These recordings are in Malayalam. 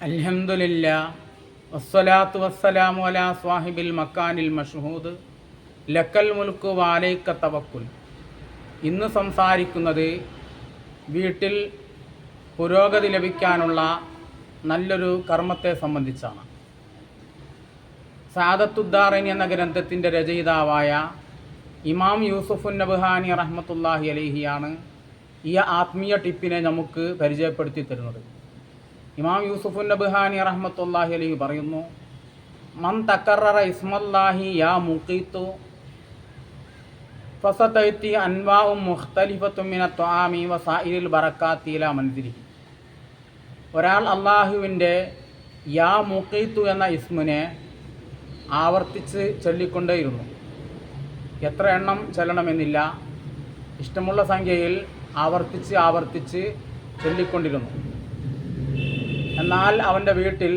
അൽഹംദുലില്ലാ വസ്സലാത്തു വസ്സലാമു അലാ സ്വാഹിബിൽ മക്കാനിൽ മഷ്ഹൂദ് ലക്കൽ മുൽക്കു വാലൈക തവക്കുൽ. ഇന്ന് സംസാരിക്കുന്നത് വീട്ടിൽ പുരോഗതി ലഭിക്കാനുള്ള നല്ലൊരു കർമ്മത്തെ സംബന്ധിച്ചാണ്. സഅദത്തുദ്ദാറൈൻ എന്ന ഗ്രന്ഥത്തിൻ്റെ രചയിതാവായ ഇമാം യൂസുഫുൻ നബ്ഹാനി റഹ്മത്തുള്ളാഹി അലൈഹിയാണ് ഈ ആത്മീയ ടിപ്പിനെ നമുക്ക് പരിചയപ്പെടുത്തി തരുന്നത്. ഇമാം യൂസുഫുൻ നബ്ഹാനി റഹ്മത്തുള്ളാഹി അലൈഹി പറയുന്നു, മൻ തക്കററ ഇസ്മല്ലാഹി യാ മുഖീത്തു ഫസതൈതി അൻവാഉ മുഖ്തലിഫത്തും മിന ത്വആമി വസായിരിൽ ബറക്കാത്തി ഇലാ മൻസിലിഹി. ഒരാൾ അള്ളാഹുവിൻ്റെ യാ മുഖീത്തു എന്ന ഇസ്മിനെ ആവർത്തിച്ച് ചൊല്ലിക്കൊണ്ടേയിരുന്നു. എത്ര എണ്ണം ചൊല്ലണമെന്നില്ല, ഇഷ്ടമുള്ള സംഖ്യയിൽ ആവർത്തിച്ച് ചൊല്ലിക്കൊണ്ടിരുന്നു. എന്നാൽ അവൻ്റെ വീട്ടിൽ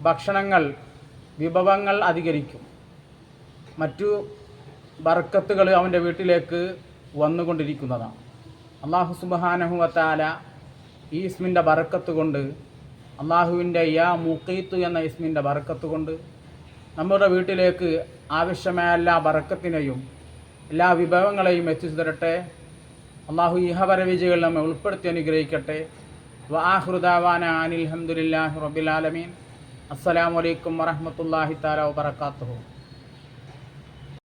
ഭക്ഷണങ്ങൾ, വിഭവങ്ങൾ അധികരിക്കും, മറ്റു ബർക്കത്തുകൾ അവൻ്റെ വീട്ടിലേക്ക് വന്നുകൊണ്ടിരിക്കുന്നതാണ്. അല്ലാഹു സുബ്ഹാനഹു വ തആല ഈ ഇസ്മിൻ്റെ ബർക്കത്ത് കൊണ്ട്, അള്ളാഹുവിൻ്റെ യാ മുഖീത്തു എന്ന ഇസ്മിൻ്റെ ബർക്കത്ത് കൊണ്ട് നമ്മുടെ വീട്ടിലേക്ക് ആവശ്യമായ എല്ലാ ബർക്കത്തിനെയും എല്ലാ വിഭവങ്ങളെയും എത്തിച്ചു തരട്ടെ. അള്ളാഹു ഇഹപര വിജയികൾ നമ്മെ ഉൾപ്പെടുത്തി അനുഗ്രഹിക്കട്ടെ. വആഖിറു ദഅവാനാ അനിൽ ഹംദുലില്ലാഹി റബ്ബിൽ ആലമീൻ. അസ്സലാമു അലൈക്കും വറഹ്മത്തുള്ളാഹി തആല വബറകാതുഹു.